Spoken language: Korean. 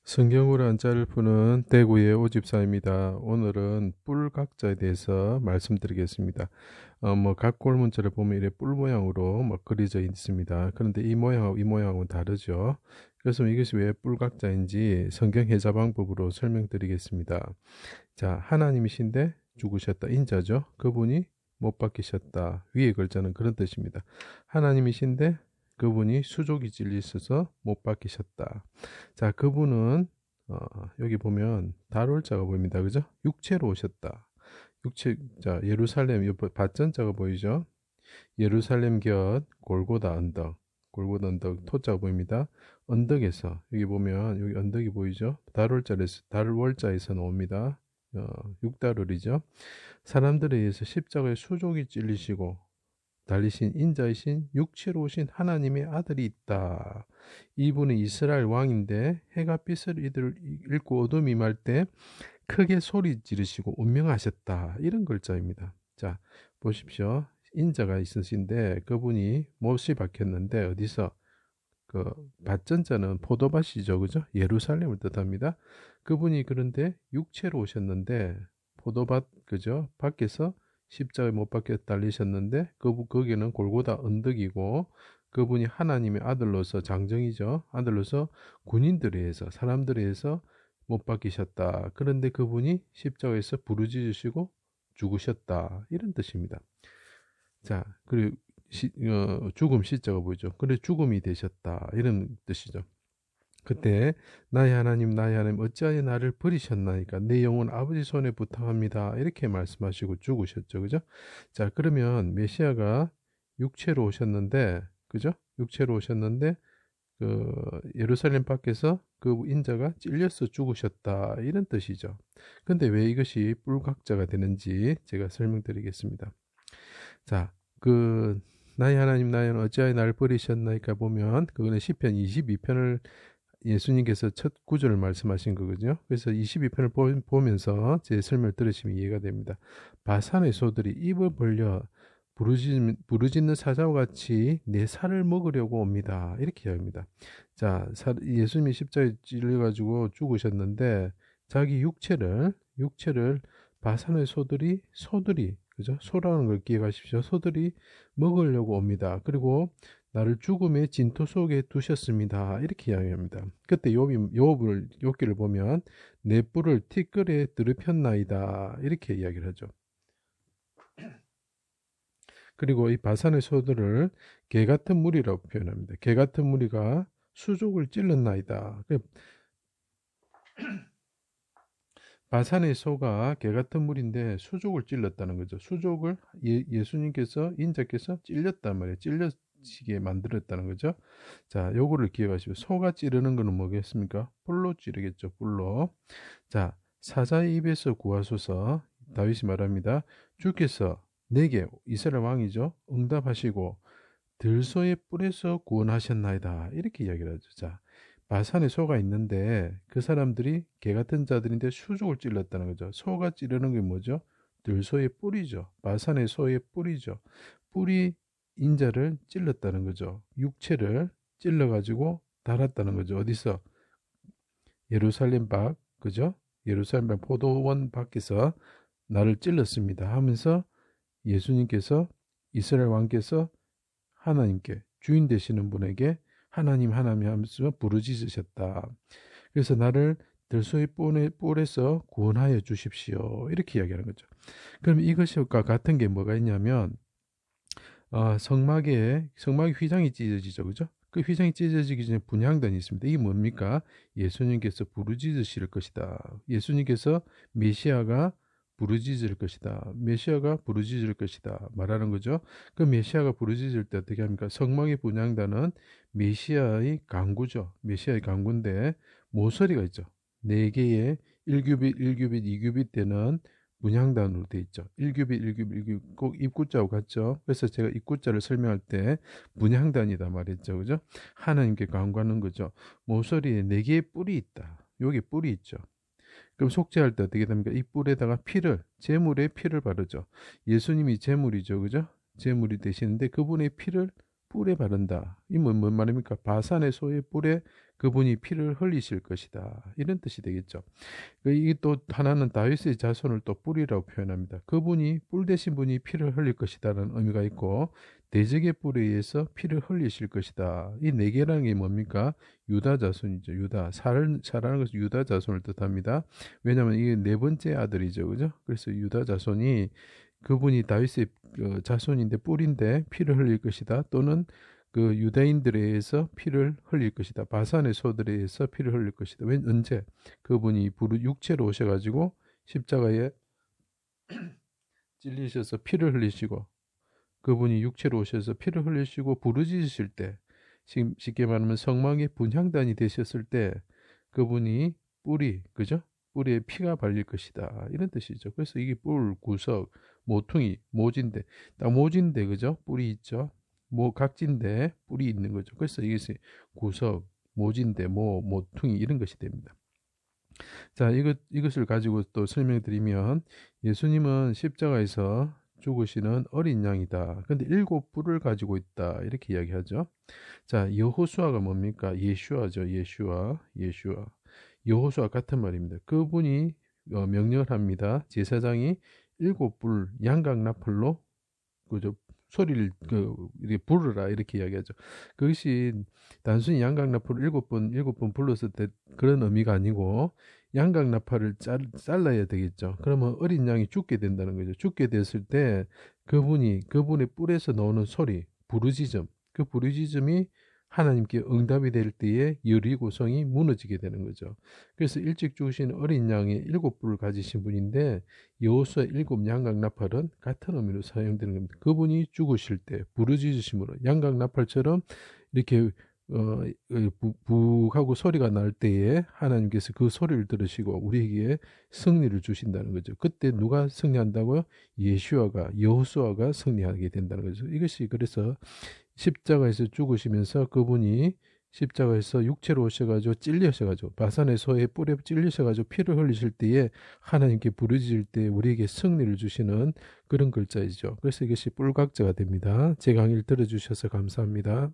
성경으로 한자를 푸는 대구의 오집사입니다. 오늘은 뿔각자에 대해서 말씀드리겠습니다. 각골문자를 보면 이렇게 뿔 모양으로 그려져 있습니다. 그런데 이 모양하고 이 모양은 다르죠. 그래서 이것이 왜 뿔각자인지 성경 해자 방법으로 설명드리겠습니다. 자, 하나님이신데 죽으셨다. 인자죠. 그분이 못 박히셨다. 위에 글자는 그런 뜻입니다. 하나님이신데 그분이 수족이 찔리셔서 못 박히셨다. 자, 그분은 여기 보면 달월자가 보입니다. 그죠? 육체로 오셨다. 자, 예루살렘 옆에 밭전자가 보이죠? 예루살렘 곁 골고다 언덕. 골고다 언덕 토자가 보입니다. 언덕에서 여기 보면 여기 언덕이 보이죠? 달월자에서 나옵니다. 육달월이죠. 사람들에 의해서 십자가에 수족이 찔리시고 달리신 인자이신 육체로 오신 하나님의 아들이 있다. 이분은 이스라엘 왕인데 해가 빛을 잃고 어둠이 임할 때 크게 소리 지르시고 운명하셨다. 이런 글자입니다. 자, 보십시오. 인자가 있으신데 그분이 못이 박혔는데 어디서? 그 밭전자는 포도밭이죠. 그죠? 예루살렘을 뜻합니다. 그분이 그런데 육체로 오셨는데 포도밭 그죠? 밖에서 십자가에 못 박혀 달리셨는데 거기는 골고다 언덕이고 그분이 하나님의 아들로서 장정이죠. 아들로서 군인들에 의해서 사람들에 의해서 못 박히셨다. 그런데 그분이 십자가에서 부르짖으시고 죽으셨다. 이런 뜻입니다. 자, 그리고 죽음 시자가 보이죠. 그래 죽음이 되셨다. 이런 뜻이죠. 그때 나의 하나님 어찌하여 나를 버리셨나이까 내 영혼 아버지 손에 부탁합니다. 이렇게 말씀하시고 죽으셨죠. 그죠? 자, 그러면 메시아가 육체로 오셨는데 그죠? 육체로 오셨는데 그 예루살렘 밖에서 그 인자가 찔려서 죽으셨다. 이런 뜻이죠. 근데 왜 이것이 뿔각자가 되는지 제가 설명드리겠습니다. 자, 나의 하나님 어찌하여 나를 버리셨나이까 보면 그거는 시편 22편을 예수님께서 첫 구절을 말씀하신 거거든요. 그래서 22편을 보면서 제 설명을 들으시면 이해가 됩니다. 바산의 소들이 입을 벌려 부르짖는 사자와 같이 내 살을 먹으려고 옵니다. 이렇게 이야기합니다. 자, 예수님이 십자가에 찔려가지고 죽으셨는데 자기 육체를 바산의 소들이 그죠? 소라는 걸 기억하십시오. 소들이 먹으려고 옵니다. 그리고 나를 죽음의 진토 속에 두셨습니다. 이렇게 이야기합니다. 그때 욥기를 보면 내 뿔을 티끌에 더럽혔나이다. 이렇게 이야기를 하죠. 그리고 이 바산의 소들을 개 같은 무리라고 표현합니다. 개 같은 무리가 수족을 찔렀나이다. 바산의 소가 개 같은 무리인데 수족을 찔렀다는 거죠. 수족을 예수님께서 인자께서 찔렸단 말이에요. 찔려지게 만들었다는 거죠. 자, 요거를 기억하시고 소가 찌르는 거는 뭐겠습니까? 뿔로 찌르겠죠. 뿔로. 자, 사자의 입에서 구하소서. 다윗이 말합니다. 주께서 내게 이스라엘 왕이죠. 응답하시고 들소의 뿔에서 구원하셨나이다. 이렇게 이야기를 하죠. 자, 마산에 소가 있는데 그 사람들이 개 같은 자들인데 수족을 찔렀다는 거죠. 소가 찌르는 게 뭐죠? 들소의 뿔이죠. 마산의 소의 뿔이죠. 뿔이 인자를 찔렀다는 거죠. 육체를 찔러가지고 달았다는 거죠. 어디서? 예루살렘 밖, 그죠? 예루살렘 밖 포도원 밖에서 나를 찔렀습니다 하면서 예수님께서 이스라엘 왕께서 하나님께 주인 되시는 분에게 하나님 하면서 부르짖으셨다. 그래서 나를 들소의 뿔에서 구원하여 주십시오. 이렇게 이야기하는 거죠. 그럼 이것과 같은 게 뭐가 있냐면 성막에 휘장이 찢어지죠. 그죠? 그 휘장이 찢어지기 전에 분향단이 있습니다. 이게 뭡니까? 예수님께서 부르짖으실 것이다. 예수님께서 메시아가 부르짖을 것이다. 메시아가 부르짖을 것이다. 말하는 거죠. 그 메시아가 부르짖을 때 어떻게 합니까? 성막의 분향단은 메시아의 강구죠. 메시아의 강구인데 모서리가 있죠. 4개의 1규빗, 1규빗, 2규빗 되는 분향단으로 되어 있죠. 1규빗, 1규빗, 1규빗 꼭 입구자하고 같죠. 그래서 제가 입구자를 설명할 때 분향단이다 말했죠. 그죠? 하나님께 간구하는 거죠. 모서리에 4개의 뿔이 있다. 여기 뿔이 있죠. 그럼 속죄할 때 어떻게 됩니까? 이 뿔에다가 제물의 피를 바르죠. 예수님이 제물이죠. 그죠? 제물이 되시는데 그분의 피를 뿔에 바른다. 이 뭔 말입니까? 바산의 소의 뿔에 그분이 피를 흘리실 것이다. 이런 뜻이 되겠죠. 이게 또 하나는 다윗의 자손을 또 뿔이라고 표현합니다. 그분이 뿔 되신 분이 피를 흘릴 것이다라는 의미가 있고 대적의 뿔에 의해서 피를 흘리실 것이다. 이 네 개라는 게 뭡니까? 유다 자손이죠. 유다. 살라는 것은 유다 자손을 뜻합니다. 왜냐하면 이게 네 번째 아들이죠. 그죠? 그래서 유다 자손이 그분이 다윗의 자손인데 뿔인데 피를 흘릴 것이다. 또는 그 유대인들에 의해서 피를 흘릴 것이다. 바산의 소들에 의해서 피를 흘릴 것이다. 언제? 그분이 육체로 오셔가지고 십자가에 찔리셔서 피를 흘리시고 그분이 육체로 오셔서 피를 흘리시고 부르짖으실 때 쉽게 말하면 성막의 분향단이 되셨을 때 그분이 뿔이 그죠? 뿔에 피가 발릴 것이다. 이런 뜻이죠. 그래서 이게 뿔, 구석, 모퉁이, 모진대. 딱 모진대 그죠? 뿔이 있죠. 각진대 뿔이 있는 거죠. 그래서 이것이 구석, 모진대, 모퉁이 이런 것이 됩니다. 자, 이것을 가지고 또 설명드리면 예수님은 십자가에서 죽으시는 어린 양이다. 근데 7뿔을 가지고 있다. 이렇게 이야기하죠. 자, 여호수아가 뭡니까? 예슈아죠. 예슈아. 여호수아 같은 말입니다. 그분이 명령을 합니다. 제사장이 7뿔 양각나팔로 그저 소리를 이렇게 부르라 이렇게 이야기하죠. 그것이 단순히 양각나팔을 7번 불렀을 때 그런 의미가 아니고 양각나팔을 잘라야 되겠죠. 그러면 어린 양이 죽게 된다는 거죠. 죽게 됐을 때 그분의 뿔에서 나오는 소리, 부르짖음, 그 부르짖음이 하나님께 응답이 될 때에 여리고성이 무너지게 되는 거죠. 그래서 일찍 죽으신 어린 양의 7뿔을 가지신 분인데 여호수아 7양각나팔은 같은 의미로 사용되는 겁니다. 그분이 죽으실 때 부르짖으심으로 양각나팔처럼 이렇게 북하고 소리가 날 때에 하나님께서 그 소리를 들으시고 우리에게 승리를 주신다는 거죠. 그때 누가 승리한다고요? 여호수아가 승리하게 된다는 거죠. 이것이 그래서 십자가에서 죽으시면서 그분이 십자가에서 육체로 오셔가지고 찔리셔가지고 바산의 소의 뿔에 찔리셔가지고 피를 흘리실 때에 하나님께 부르짖을 때 우리에게 승리를 주시는 그런 글자이죠. 그래서 이것이 뿔각자가 됩니다. 제 강의를 들어주셔서 감사합니다.